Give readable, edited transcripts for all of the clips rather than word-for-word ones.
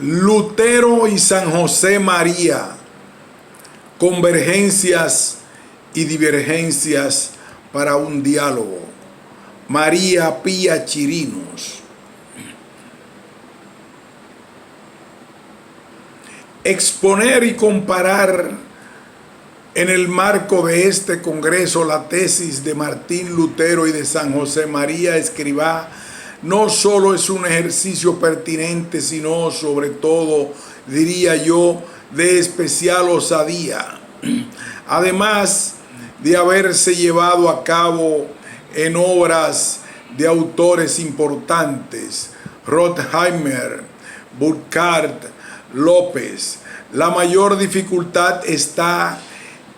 Lutero y San José María, convergencias y divergencias para un diálogo. María Pía Chirinos. Exponer y comparar en el marco de este congreso la tesis de Martín Lutero y de San José María Escrivá no solo es un ejercicio pertinente, sino sobre todo, diría yo, de especial osadía. Además de haberse llevado a cabo en obras de autores importantes, Horkheimer, Burckhardt, López, la mayor dificultad está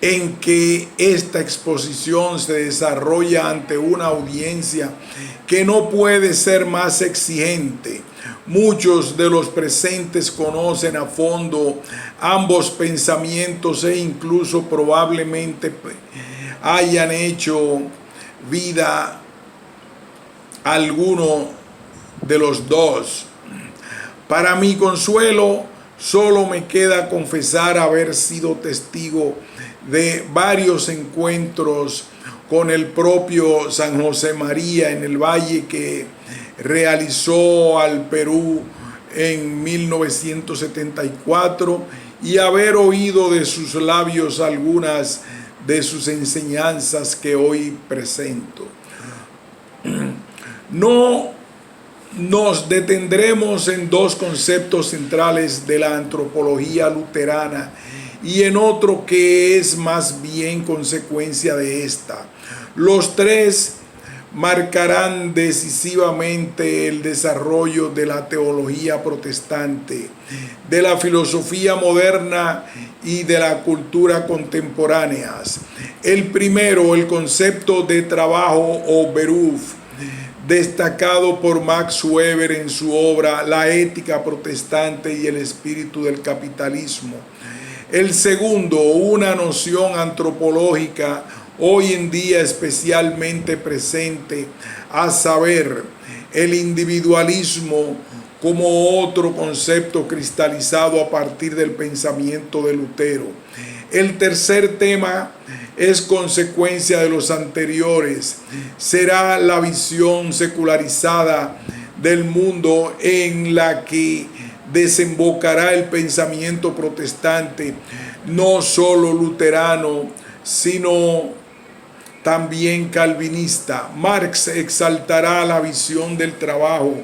en que esta exposición se desarrolla ante una audiencia que no puede ser más exigente. Muchos de los presentes conocen a fondo ambos pensamientos e incluso probablemente hayan hecho vida alguno de los dos. Para mi consuelo, solo me queda confesar haber sido testigo de varios encuentros con el propio San José María en el Valle que realizó al Perú en 1974 y haber oído de sus labios algunas de sus enseñanzas que hoy presento. No nos detendremos en dos conceptos centrales de la antropología luterana y en otro que es más bien consecuencia de esta. Los tres marcarán decisivamente el desarrollo de la teología protestante, de la filosofía moderna y de la cultura contemporáneas. El primero, el concepto de trabajo o Beruf, destacado por Max Weber en su obra La ética protestante y el espíritu del capitalismo. El segundo, una noción antropológica hoy en día especialmente presente, a saber, el individualismo como otro concepto cristalizado a partir del pensamiento de Lutero. El tercer tema es consecuencia de los anteriores. Será la visión secularizada del mundo en la que desembocará el pensamiento protestante, no solo luterano, sino también calvinista. Marx exaltará la visión del trabajo,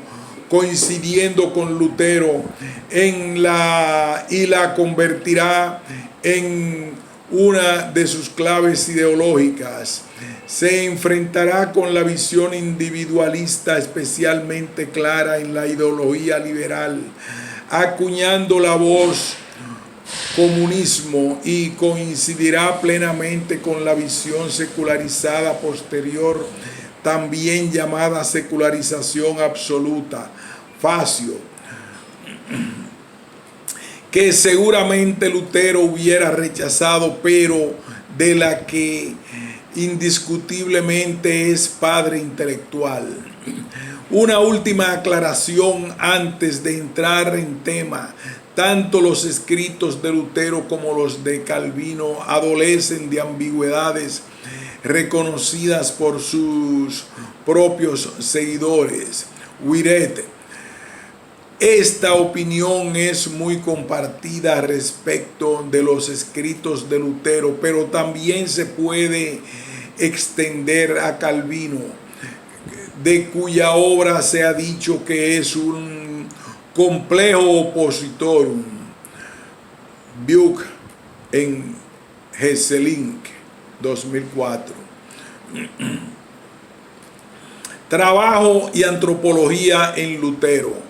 coincidiendo con Lutero, y la convertirá en una de sus claves ideológicas. Se enfrentará con la visión individualista especialmente clara en la ideología liberal, acuñando la voz comunismo, y coincidirá plenamente con la visión secularizada posterior, también llamada secularización absoluta, Facio, que seguramente Lutero hubiera rechazado, pero de la que indiscutiblemente es padre intelectual. Una última aclaración antes de entrar en tema. Tanto los escritos de Lutero como los de Calvino adolecen de ambigüedades reconocidas por sus propios seguidores. Wiret. Esta opinión es muy compartida respecto de los escritos de Lutero, pero también se puede extender a Calvino, de cuya obra se ha dicho que es un complejo opositorum. Buch en Hesselink, 2004. Trabajo y antropología en Lutero.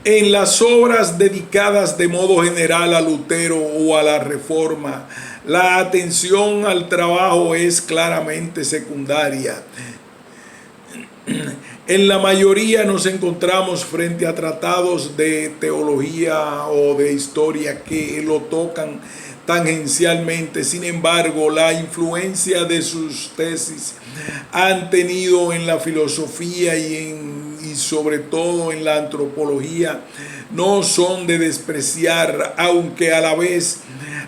En las obras dedicadas de modo general a Lutero o a la Reforma, la atención al trabajo es claramente secundaria. En la mayoría nos encontramos frente a tratados de teología o de historia que lo tocan tangencialmente. Sin embargo, la influencia de sus tesis han tenido en la filosofía y sobre todo en la antropología no son de despreciar, aunque a la vez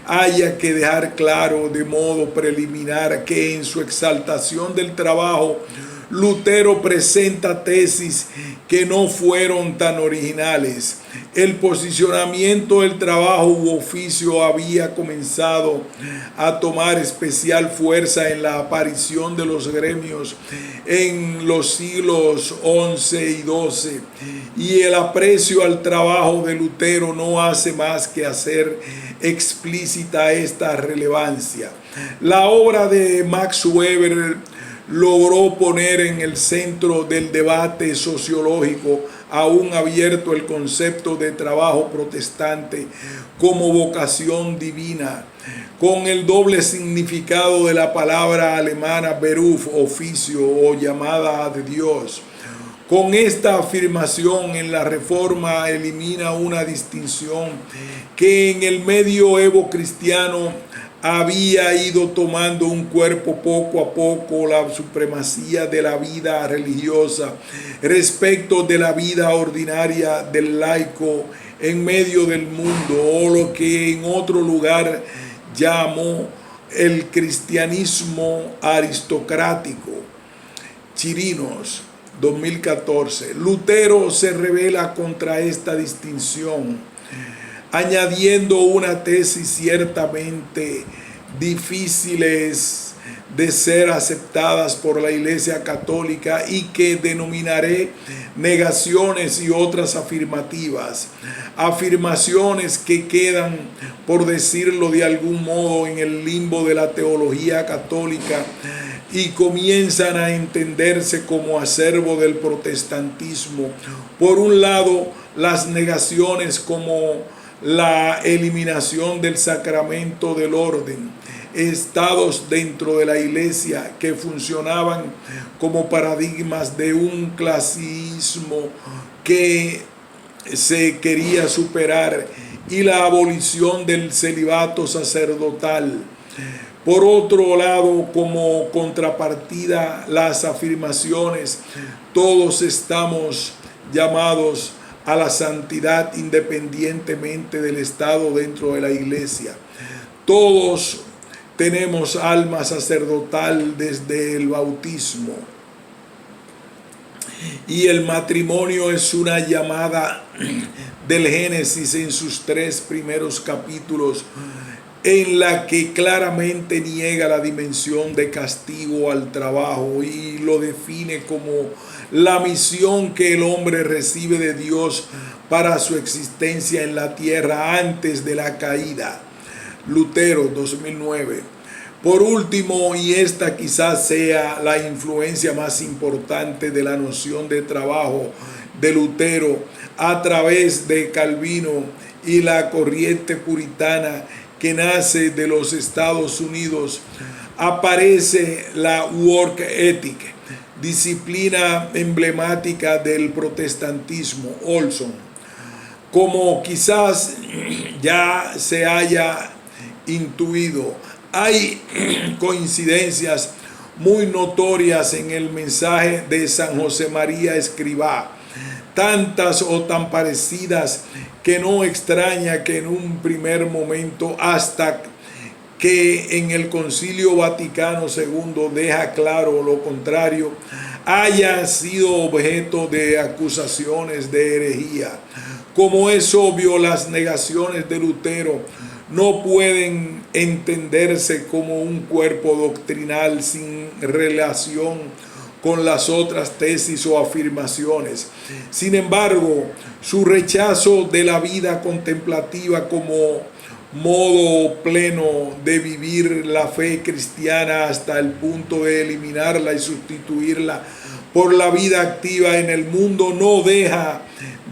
haya que dejar claro de modo preliminar que en su exaltación del trabajo Lutero presenta tesis que no fueron tan originales. El posicionamiento del trabajo u oficio había comenzado a tomar especial fuerza en la aparición de los gremios en los siglos XI y XII, y el aprecio al trabajo de Lutero no hace más que hacer explícita esta relevancia. La obra de Max Weber logró poner en el centro del debate sociológico aún abierto el concepto de trabajo protestante como vocación divina, con el doble significado de la palabra alemana Beruf, oficio o llamada de Dios. Con esta afirmación en la Reforma elimina una distinción que en el medioevo cristiano había ido tomando un cuerpo poco a poco, la supremacía de la vida religiosa respecto de la vida ordinaria del laico en medio del mundo, o lo que en otro lugar llamó el cristianismo aristocrático. Chirinos, 2014. Lutero se revela contra esta distinción, añadiendo una tesis ciertamente difíciles de ser aceptadas por la Iglesia Católica y que denominaré negaciones y otras afirmativas. Afirmaciones que quedan, por decirlo de algún modo, en el limbo de la teología católica y comienzan a entenderse como acervo del protestantismo. Por un lado, las negaciones como la eliminación del sacramento del orden, estados dentro de la iglesia que funcionaban como paradigmas de un clasicismo que se quería superar, y la abolición del celibato sacerdotal. Por otro lado, como contrapartida, las afirmaciones: todos estamos llamados a la santidad independientemente del estado dentro de la iglesia. Todos tenemos alma sacerdotal desde el bautismo. Y el matrimonio es una llamada del Génesis en sus 3 primeros capítulos, en la que claramente niega la dimensión de castigo al trabajo y lo define como la misión que el hombre recibe de Dios para su existencia en la tierra antes de la caída. Lutero, 2009. Por último, y esta quizás sea la influencia más importante de la noción de trabajo de Lutero a través de Calvino y la corriente puritana que nace de los Estados Unidos, aparece la work ethic, disciplina emblemática del protestantismo. Olson, como quizás ya se haya intuido, hay coincidencias muy notorias en el mensaje de San José María Escrivá, tantas o tan parecidas que no extraña que en un primer momento, hasta que en el Concilio Vaticano II deja claro lo contrario, haya sido objeto de acusaciones de herejía. Como es obvio, las negaciones de Lutero no pueden entenderse como un cuerpo doctrinal sin relación con las otras tesis o afirmaciones. Sin embargo, su rechazo de la vida contemplativa como modo pleno de vivir la fe cristiana hasta el punto de eliminarla y sustituirla por la vida activa en el mundo no deja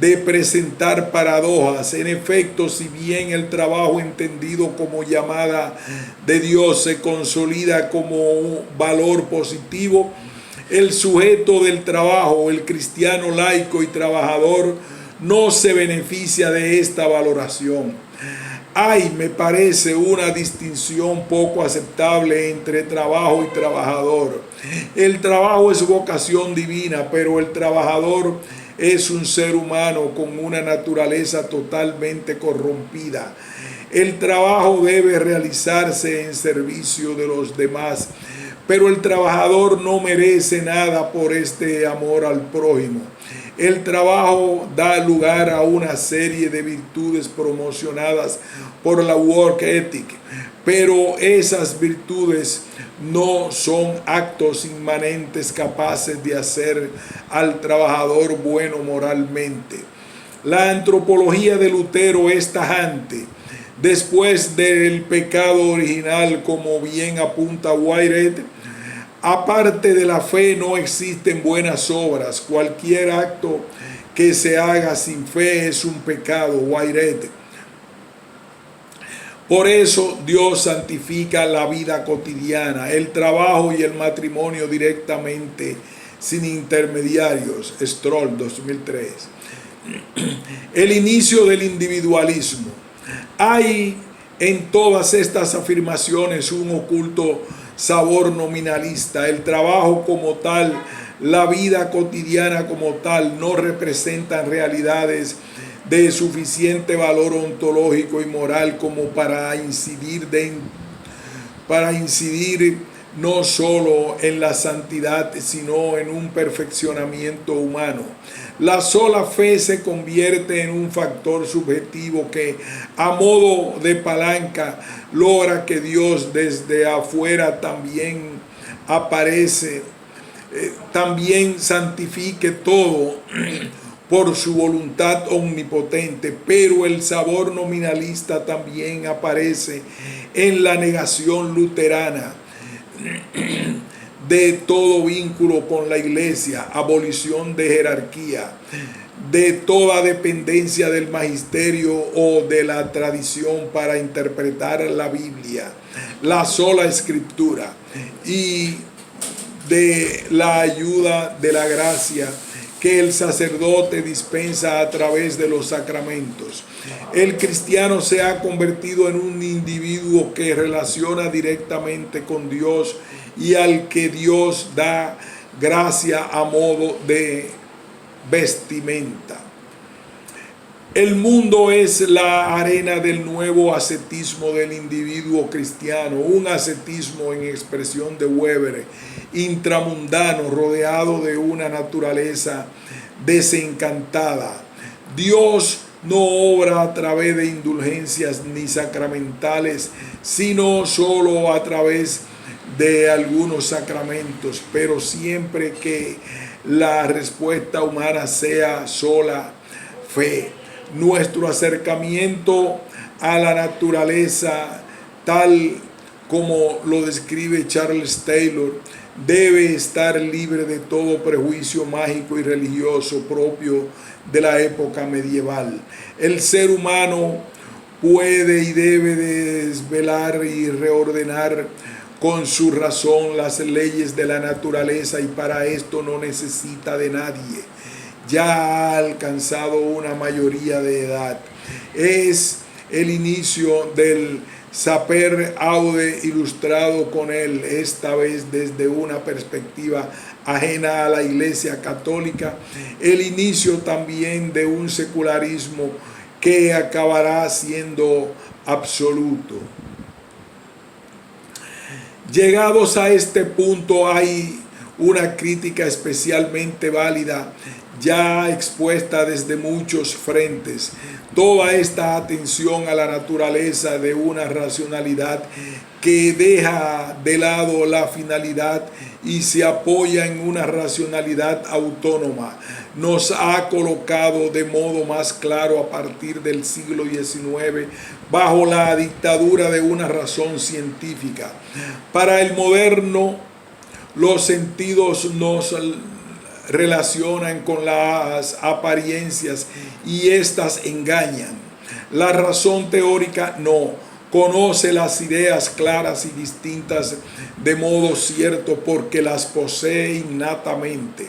de presentar paradojas. En efecto, si bien el trabajo entendido como llamada de Dios se consolida como un valor positivo, el sujeto del trabajo, el cristiano laico y trabajador, no se beneficia de esta valoración. Hay, me parece, una distinción poco aceptable entre trabajo y trabajador. El trabajo es vocación divina, pero el trabajador es un ser humano con una naturaleza totalmente corrompida. El trabajo debe realizarse en servicio de los demás, pero el trabajador no merece nada por este amor al prójimo. El trabajo da lugar a una serie de virtudes promocionadas por la work ethic, pero esas virtudes no son actos inmanentes capaces de hacer al trabajador bueno moralmente. La antropología de Lutero es tajante. Después del pecado original, como bien apunta Whitehead, aparte de la fe no existen buenas obras. Cualquier acto que se haga sin fe es un pecado. Whitehead. Por eso Dios santifica la vida cotidiana, el trabajo y el matrimonio directamente, sin intermediarios. Stroll, 2003. El inicio del individualismo. Hay en todas estas afirmaciones un oculto sabor nominalista. El trabajo como tal, la vida cotidiana como tal, no representan realidades de suficiente valor ontológico y moral como para incidir no solo en la santidad, sino en un perfeccionamiento humano. La sola fe se convierte en un factor subjetivo que, a modo de palanca, logra que Dios desde afuera también también santifique todo por su voluntad omnipotente, pero el sabor nominalista también aparece en la negación luterana de todo vínculo con la iglesia, abolición de jerarquía, de toda dependencia del magisterio o de la tradición para interpretar la Biblia, la sola escritura, y de la ayuda de la gracia que el sacerdote dispensa a través de los sacramentos. El cristiano se ha convertido en un individuo que relaciona directamente con Dios y al que Dios da gracia a modo de vestimenta. El mundo es la arena del nuevo ascetismo del individuo cristiano, un ascetismo en expresión de Weber, intramundano, rodeado de una naturaleza desencantada. Dios no obra a través de indulgencias ni sacramentales, sino solo a través de algunos sacramentos, pero siempre que la respuesta humana sea sola fe. Nuestro acercamiento a la naturaleza, tal como lo describe Charles Taylor, debe estar libre de todo prejuicio mágico y religioso propio de la época medieval. El ser humano puede y debe desvelar y reordenar con su razón las leyes de la naturaleza, y para esto no necesita de nadie. Ya ha alcanzado una mayoría de edad. Es el inicio del saper aude ilustrado con él, esta vez desde una perspectiva ajena a la Iglesia Católica, el inicio también de un secularismo que acabará siendo absoluto. Llegados a este punto, hay una crítica especialmente válida, ya expuesta desde muchos frentes. Toda esta atención a la naturaleza de una racionalidad que deja de lado la finalidad y se apoya en una racionalidad autónoma nos ha colocado de modo más claro a partir del siglo XIX bajo la dictadura de una razón científica. Para el moderno, los sentidos nos relacionan con las apariencias y éstas engañan. La razón teórica no conoce las ideas claras y distintas de modo cierto porque las posee innatamente.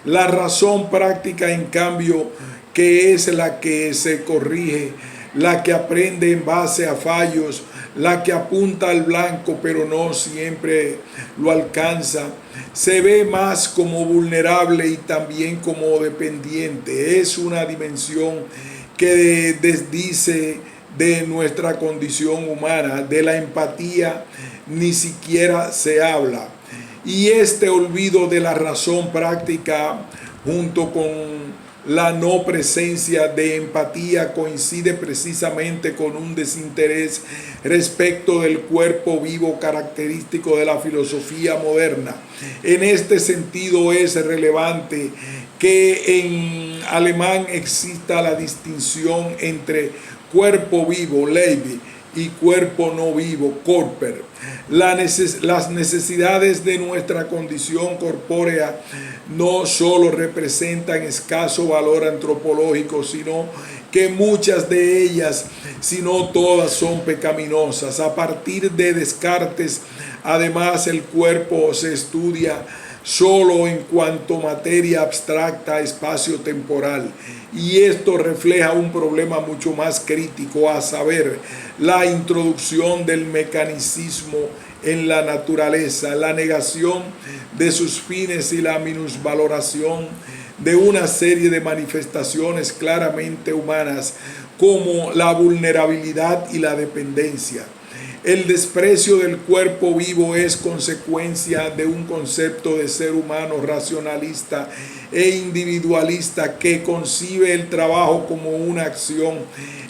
La razón práctica, en cambio, que es la que se corrige, la que aprende en base a fallos, la que apunta al blanco pero no siempre lo alcanza, se ve más como vulnerable y también como dependiente. Es una dimensión que desdice de nuestra condición humana. De la empatía ni siquiera se habla. Y este olvido de la razón práctica junto con la no presencia de empatía coincide precisamente con un desinterés respecto del cuerpo vivo característico de la filosofía moderna. En este sentido es relevante que en alemán exista la distinción entre cuerpo vivo, Leib, y cuerpo no vivo, Körper. Las necesidades de nuestra condición corpórea no solo representan escaso valor antropológico, sino que muchas de ellas, si no todas, son pecaminosas. A partir de Descartes, además, el cuerpo se estudia solo en cuanto materia abstracta espacio-temporal. Y esto refleja un problema mucho más crítico, a saber, la introducción del mecanicismo en la naturaleza, la negación de sus fines y la minusvaloración de una serie de manifestaciones claramente humanas como la vulnerabilidad y la dependencia. El desprecio del cuerpo vivo es consecuencia de un concepto de ser humano racionalista e individualista que concibe el trabajo como una acción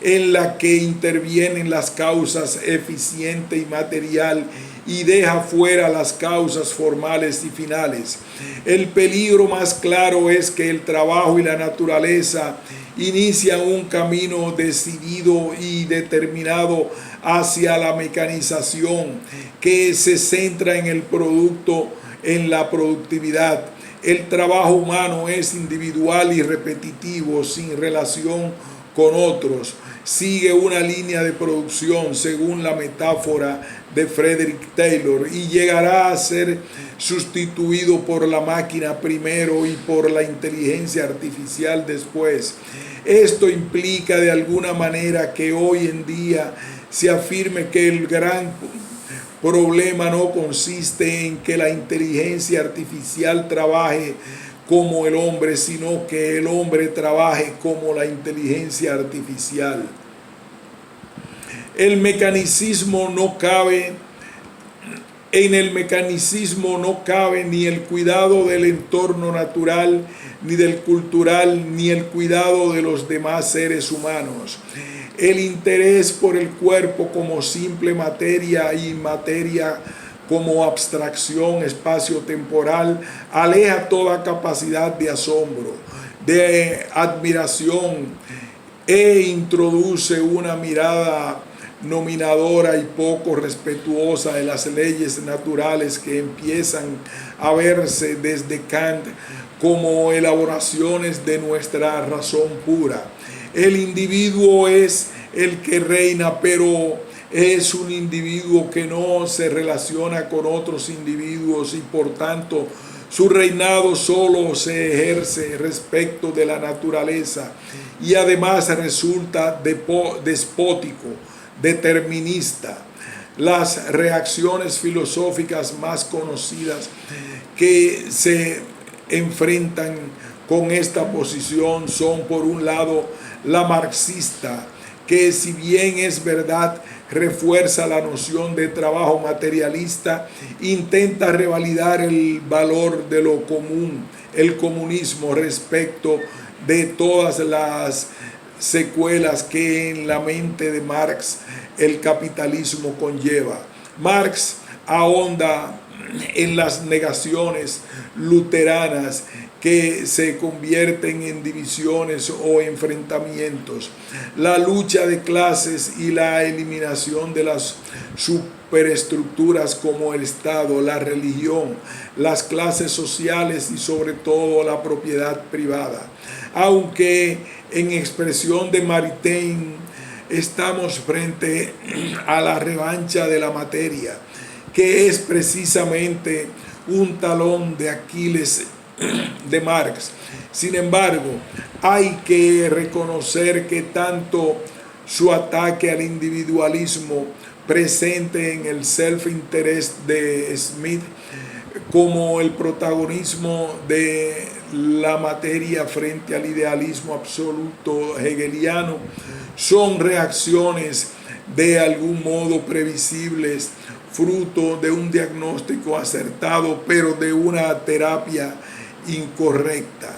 en la que intervienen las causas eficiente y material y deja fuera las causas formales y finales. El peligro más claro es que el trabajo y la naturaleza inician un camino decidido y determinado hacia la mecanización que se centra en el producto, en la productividad. El trabajo humano es individual y repetitivo, sin relación con otros. Sigue una línea de producción, según la metáfora de Frederick Taylor, y llegará a ser sustituido por la máquina primero y por la inteligencia artificial después. Esto implica de alguna manera que hoy en día se afirme que el gran problema no consiste en que la inteligencia artificial trabaje como el hombre, sino que el hombre trabaje como la inteligencia artificial. En el mecanicismo no cabe ni el cuidado del entorno natural, ni del cultural, ni el cuidado de los demás seres humanos. El interés por el cuerpo como simple materia y materia como abstracción espacio-temporal aleja toda capacidad de asombro, de admiración e introduce una mirada nominadora y poco respetuosa de las leyes naturales que empiezan a verse desde Kant como elaboraciones de nuestra razón pura. El individuo es el que reina, pero es un individuo que no se relaciona con otros individuos y por tanto su reinado solo se ejerce respecto de la naturaleza y además resulta despótico, determinista. Las reacciones filosóficas más conocidas que se enfrentan con esta posición son, por un lado, la marxista, que si bien es verdad refuerza la noción de trabajo materialista, intenta revalidar el valor de lo común, el comunismo, respecto de todas las secuelas que en la mente de Marx el capitalismo conlleva. Marx ahonda en las negaciones luteranas que se convierten en divisiones o enfrentamientos, la lucha de clases y la eliminación de las superestructuras como el Estado, la religión, las clases sociales y sobre todo la propiedad privada. Aunque en expresión de Maritain estamos frente a la revancha de la materia, que es precisamente un talón de Aquiles de Marx. Sin embargo, hay que reconocer que tanto su ataque al individualismo presente en el self-interest de Smith, como el protagonismo de la materia frente al idealismo absoluto hegeliano, son reacciones de algún modo previsibles, fruto de un diagnóstico acertado, pero de una terapia incorrecta.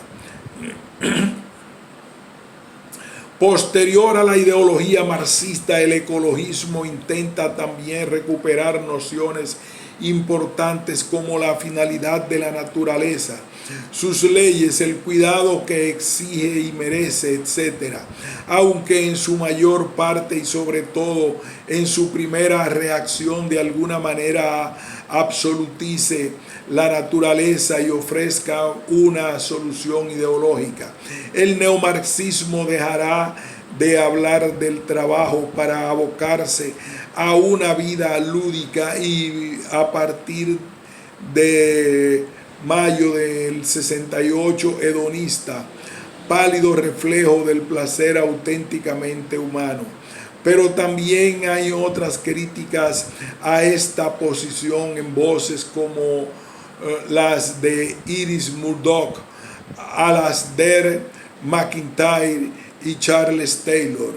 Posterior a la ideología marxista, el ecologismo intenta también recuperar nociones importantes como la finalidad de la naturaleza, sus leyes, el cuidado que exige y merece, etc. Aunque en su mayor parte y sobre todo en su primera reacción de alguna manera absolutice la naturaleza y ofrezca una solución ideológica. El neomarxismo dejará de hablar del trabajo para abocarse a una vida lúdica y a partir de mayo del 68 hedonista, pálido reflejo del placer auténticamente humano. Pero también hay otras críticas a esta posición en voces como las de Iris Murdoch, Alasdair MacIntyre y Charles Taylor,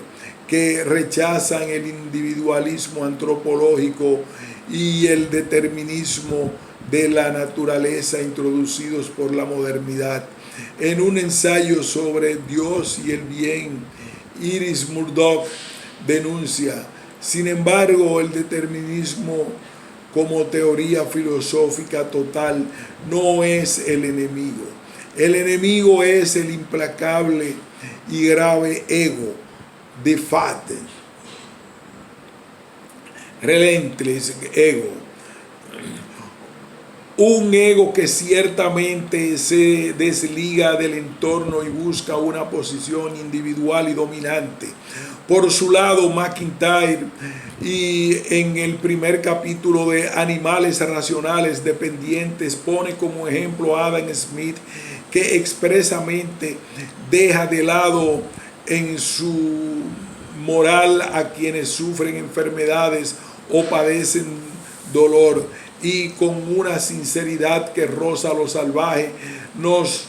que rechazan el individualismo antropológico y el determinismo de la naturaleza introducidos por la modernidad. En un ensayo sobre Dios y el bien, Iris Murdoch denuncia, sin embargo, el determinismo como teoría filosófica total no es el enemigo. El enemigo es el implacable y grave ego, de fate, relentless ego. Un ego que ciertamente se desliga del entorno y busca una posición individual y dominante. Por su lado, MacIntyre, y en el primer capítulo de Animales Racionales Dependientes, pone como ejemplo a Adam Smith, que expresamente deja de lado en su moral a quienes sufren enfermedades o padecen dolor, y con una sinceridad que roza lo salvaje nos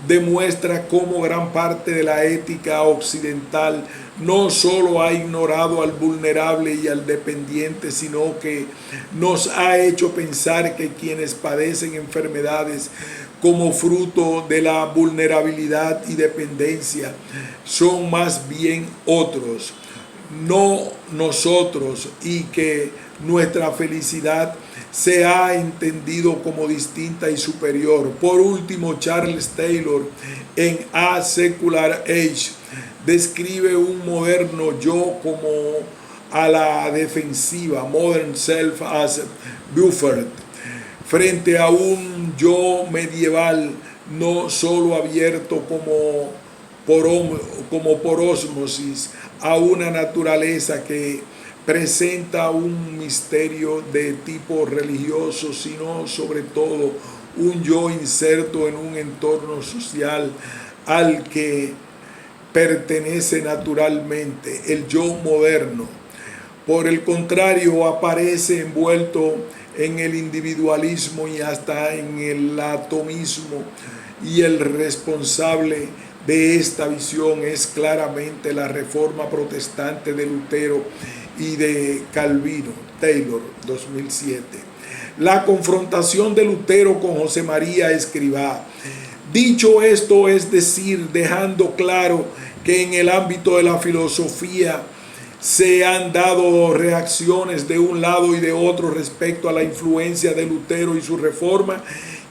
demuestra cómo gran parte de la ética occidental no solo ha ignorado al vulnerable y al dependiente, sino que nos ha hecho pensar que quienes padecen enfermedades como fruto de la vulnerabilidad y dependencia son más bien otros, no nosotros, y que nuestra felicidad se ha entendido como distinta y superior. Por último, Charles Taylor, en A Secular Age, describe un moderno yo como a la defensiva, modern self as buffered, frente a un yo medieval no solo abierto como por ósmosis a una naturaleza que presenta un misterio de tipo religioso, sino sobre todo un yo inserto en un entorno social al que pertenece naturalmente, el yo moderno. Por el contrario, aparece envuelto en el individualismo y hasta en el atomismo, y el responsable de esta visión es claramente la reforma protestante de Lutero y de Calvino. Taylor, 2007. La confrontación de Lutero con José María Escrivá. Dicho esto, es decir, dejando claro que en el ámbito de la filosofía se han dado reacciones de un lado y de otro respecto a la influencia de Lutero y su reforma,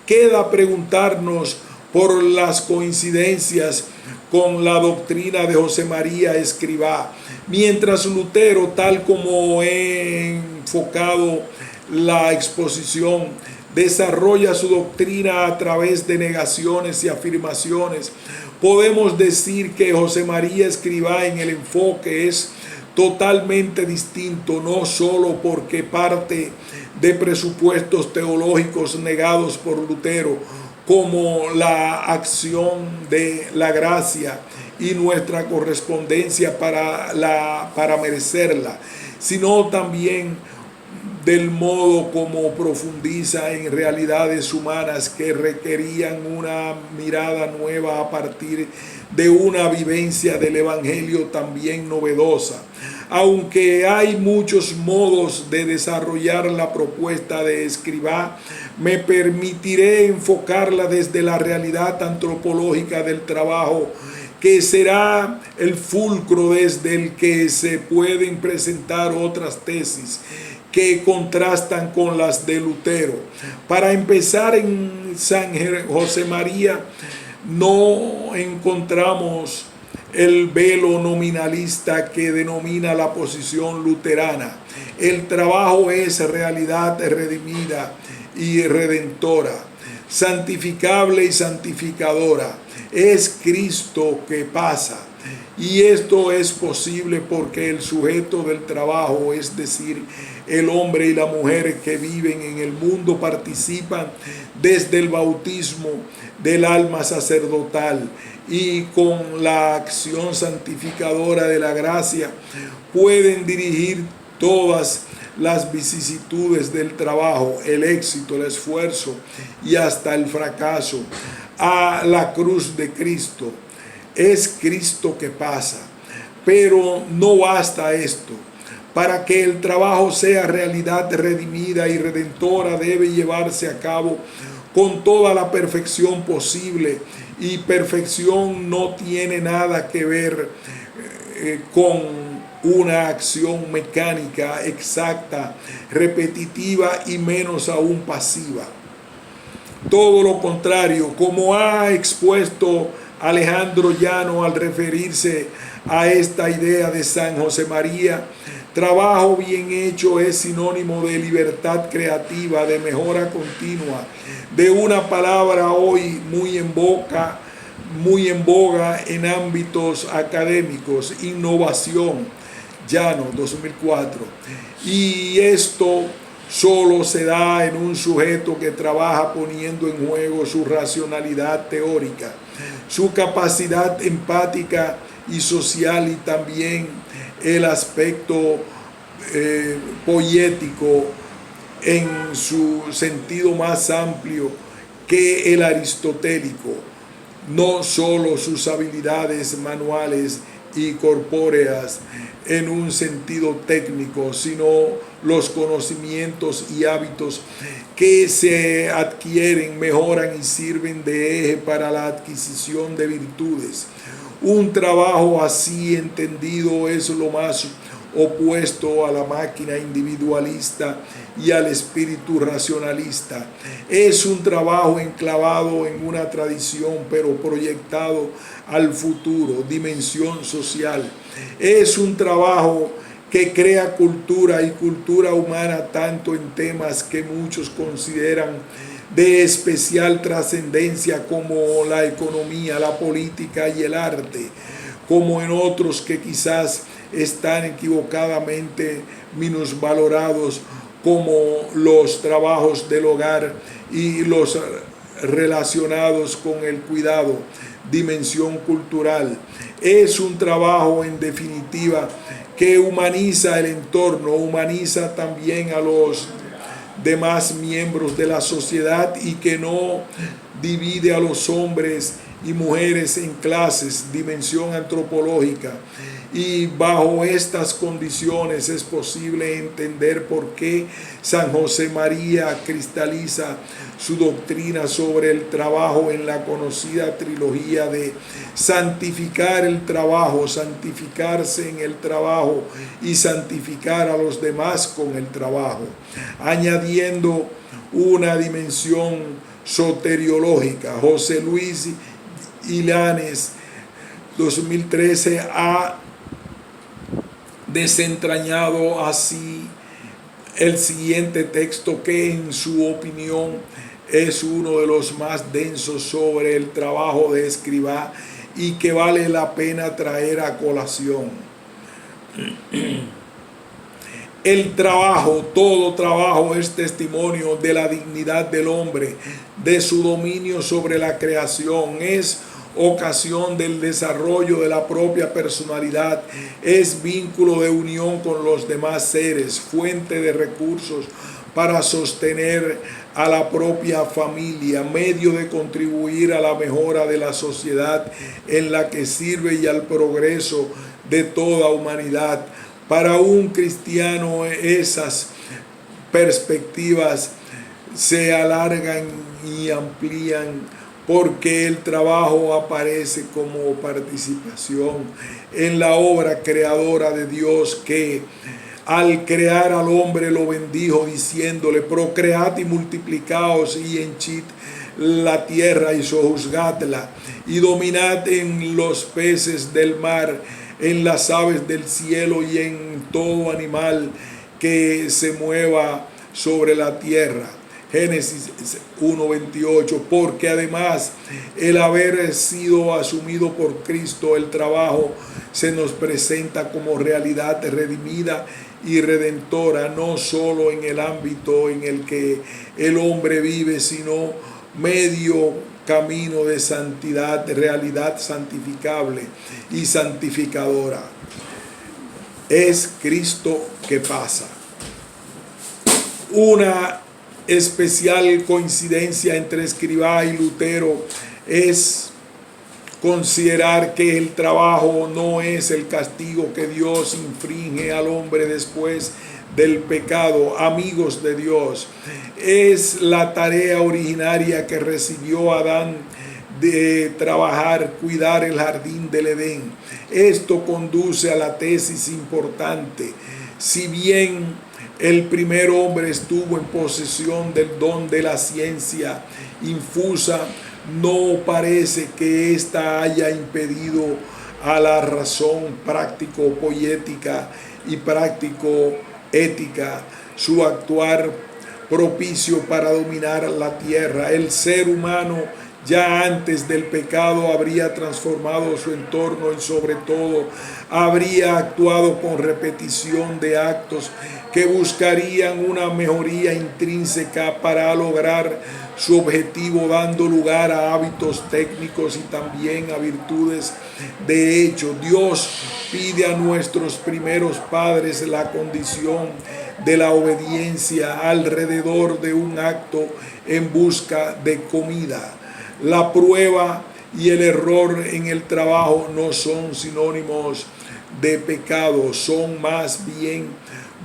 queda preguntarnos por las coincidencias con la doctrina de José María Escrivá. Mientras Lutero, tal como he enfocado la exposición, desarrolla su doctrina a través de negaciones y afirmaciones, podemos decir que José María Escrivá en el enfoque es totalmente distinto, no solo porque parte de presupuestos teológicos negados por Lutero, como la acción de la gracia y nuestra correspondencia para merecerla, sino también del modo como profundiza en realidades humanas que requerían una mirada nueva a partir de una vivencia del Evangelio también novedosa. Aunque hay muchos modos de desarrollar la propuesta de Escrivá, me permitiré enfocarla desde la realidad antropológica del trabajo, que será el fulcro desde el que se pueden presentar otras tesis que contrastan con las de Lutero. Para empezar, en San José María no encontramos el velo nominalista que denomina la posición luterana. El trabajo es realidad redimida y redentora, santificable y santificadora. Es Cristo que pasa. Y esto es posible porque el sujeto del trabajo, es decir, el hombre y la mujer que viven en el mundo, participan desde el bautismo del alma sacerdotal, y con la acción santificadora de la gracia pueden dirigir todas las vicisitudes del trabajo, el éxito, el esfuerzo y hasta el fracaso a la cruz de Cristo. Es Cristo que pasa, pero no basta esto. Para que el trabajo sea realidad redimida y redentora, debe llevarse a cabo con toda la perfección posible, y perfección no tiene nada que ver con una acción mecánica, exacta, repetitiva y menos aún pasiva. Todo lo contrario, como ha expuesto Alejandro Llano al referirse a esta idea de San José María, trabajo bien hecho es sinónimo de libertad creativa, de mejora continua, de una palabra hoy muy en boga en ámbitos académicos, innovación. Llano, 2004. Y esto solo se da en un sujeto que trabaja poniendo en juego su racionalidad teórica, su capacidad empática y social, y también el aspecto poético en su sentido más amplio que el aristotélico. No solo sus habilidades manuales y corpóreas en un sentido técnico, sino los conocimientos y hábitos que se adquieren, mejoran y sirven de eje para la adquisición de virtudes. Un trabajo así entendido es lo más opuesto a la máquina individualista y al espíritu racionalista. Es un trabajo enclavado en una tradición, pero proyectado al futuro, dimensión social. Es un trabajo que crea cultura y cultura humana, tanto en temas que muchos consideran de especial trascendencia como la economía, la política y el arte, como en otros que quizás están equivocadamente minusvalorados, como los trabajos del hogar y los relacionados con el cuidado, dimensión cultural. Es un trabajo, en definitiva, que humaniza el entorno, humaniza también a los demás miembros de la sociedad, y que no divide a los hombres y mujeres en clases, dimensión antropológica. Y bajo estas condiciones es posible entender por qué San José María cristaliza su doctrina sobre el trabajo en la conocida trilogía de santificar el trabajo, santificarse en el trabajo y santificar a los demás con el trabajo, añadiendo una dimensión soteriológica. José Luis Illanes, 2013, ha desentrañado así el siguiente texto, que en su opinión es uno de los más densos sobre el trabajo de Escrivá y que vale la pena traer a colación. El trabajo, todo trabajo, es testimonio de la dignidad del hombre, de su dominio sobre la creación. Es ocasión del desarrollo de la propia personalidad, es vínculo de unión con los demás seres, fuente de recursos para sostener a la propia familia, medio de contribuir a la mejora de la sociedad en la que sirve y al progreso de toda humanidad. Para un cristiano esas perspectivas se alargan y amplían porque el trabajo aparece como participación en la obra creadora de Dios, que al crear al hombre lo bendijo diciéndole: procread y multiplicaos y henchid la tierra y sojuzgadla, y dominad en los peces del mar, en las aves del cielo y en todo animal que se mueva sobre la tierra. Génesis 1:28, porque además el haber sido asumido por Cristo, el trabajo se nos presenta como realidad redimida y redentora, no solo en el ámbito en el que el hombre vive, sino medio camino de santidad, de realidad santificable y santificadora. Es Cristo que pasa. Una especial coincidencia entre Escrivá y Lutero es considerar que el trabajo no es el castigo que Dios inflige al hombre después del pecado. Amigos de Dios, es la tarea originaria que recibió Adán de trabajar, cuidar el jardín del Edén. Esto conduce a la tesis importante: si bien el primer hombre estuvo en posesión del don de la ciencia infusa, no parece que ésta haya impedido a la razón práctico-poética y práctico-ética su actuar propicio para dominar la tierra. El ser humano, ya antes del pecado, habría transformado su entorno y sobre todo habría actuado con repetición de actos que buscarían una mejoría intrínseca para lograr su objetivo, dando lugar a hábitos técnicos y también a virtudes. De hecho, Dios pide a nuestros primeros padres la condición de la obediencia alrededor de un acto en busca de comida. La prueba y el error en el trabajo no son sinónimos de pecado, son más bien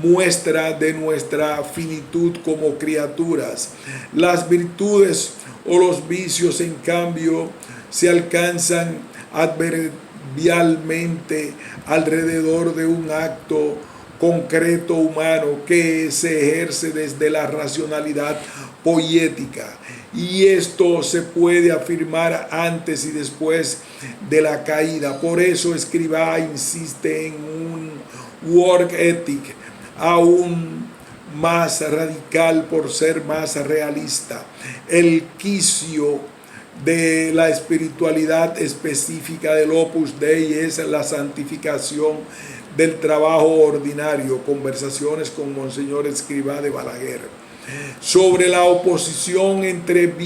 muestra de nuestra finitud como criaturas. Las virtudes o los vicios, en cambio, se alcanzan adverbialmente alrededor de un acto concreto humano que se ejerce desde la racionalidad poética, y esto se puede afirmar antes y después de la caída. Por eso Escrivá insiste en un work ethic aún más radical por ser más realista. El quicio de la espiritualidad específica del Opus Dei es la santificación del trabajo ordinario. Conversaciones con Monseñor Escrivá de Balaguer. Sobre la oposición entre